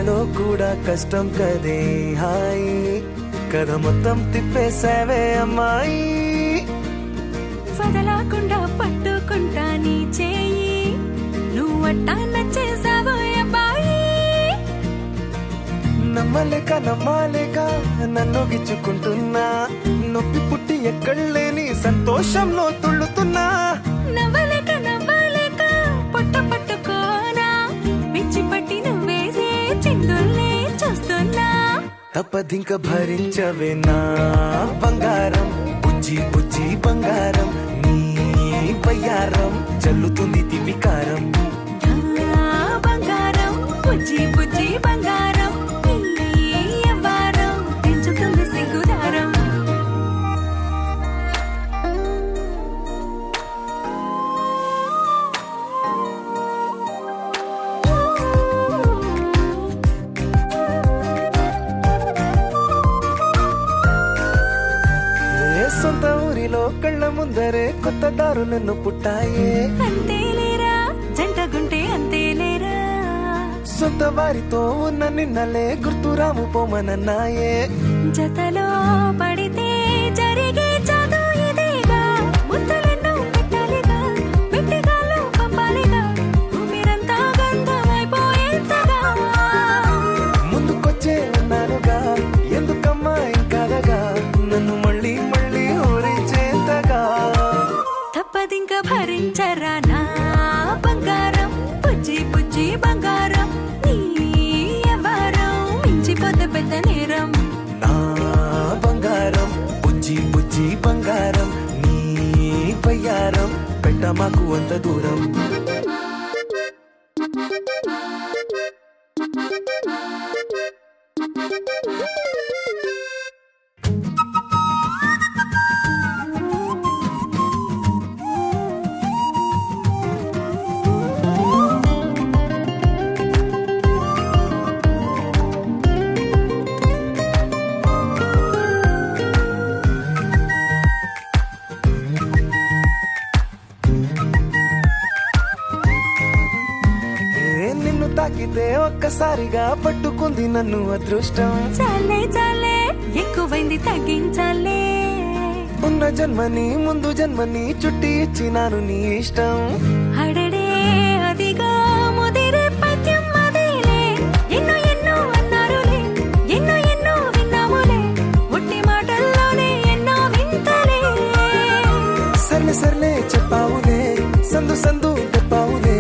నాలో కూడా కష్టం కదే హాయి కథ మొత్తం తిప్పేసావే అమ్మాయి వదలకుండా పట్టుకుంటా నీ చేయి నువ్వట్టా నచ్చేసావో అబ్బాయి నమ్మలేక నన్ను గిచ్చుకుంటున్నా నొప్పి పుట్టి ఎక్కడలేని సంతోషంలో తుళ్ళుతున్నా నవ్వలేక పొట్ట పట్టుకోనా పిచ్చి పట్టి నువ్వేసే చిందుల్నే చూస్తున్నా తప్పదింక భరించవే నా బంగారం బుజ్జి బుజ్జి బంగారం నీ వయ్యారం చల్లుతుంది తివికారం బంగారం బుజ్జి బుజ్జి బంగారం ఎవ్వారం పెంచుతుంది సిగ్గుదారం సొంత ఊరిలో కళ్ళ ముందరే కొత్త దారులను పుట్టాయే అంతేలేరా జంటగుంటే అంతేలేరా సొంత వారితో ఉన్న నిన్నలే గుర్తురాము పోమనన్నాయే జతలో పడితే జరిగే జాదు ఇదేగా ముద్దలెన్నో పెట్టాలిగా పెట్టిగాల్లో పంపాలిగా ఊపిరంతా గంధమైపోయేంతగా ముందుకొచ్చే ఉన్నానుగా ఎందుకమ్మా ఇంకాదగా నన్ను మళ్ళీ ఊరించేంతగా తప్పదింక భరించరా నా బంగారం బుజ్జి బుజ్జి బంగారం నీ ఎవరం మించిపోతే పెద్ద నేరం నా బంగారం బుజ్జి బుజ్జి బంగారం నీ వయ్యారం పెట్ట మాకు అంత దూరం నిన్ను తాకితే ఒక్కసారిగా పట్టుకుంది నన్ను అదృష్టం చాలే ఎక్కువైంది తగ్గించాలే ఉన్న జన్మని ముందు జన్మని చుట్టి ఇచ్చినాను నీ ఇష్టం అడడే అదిగా ముదిరే పద్యం అదేలే ఎన్నో అన్నారులే ఎన్నో విన్నాములే ఒట్టి మాటల్లోనే ఎన్నో వింతలే సర్లే చెప్పావులే సందు తెప్పావులే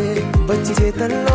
వచ్చి చేతల్లో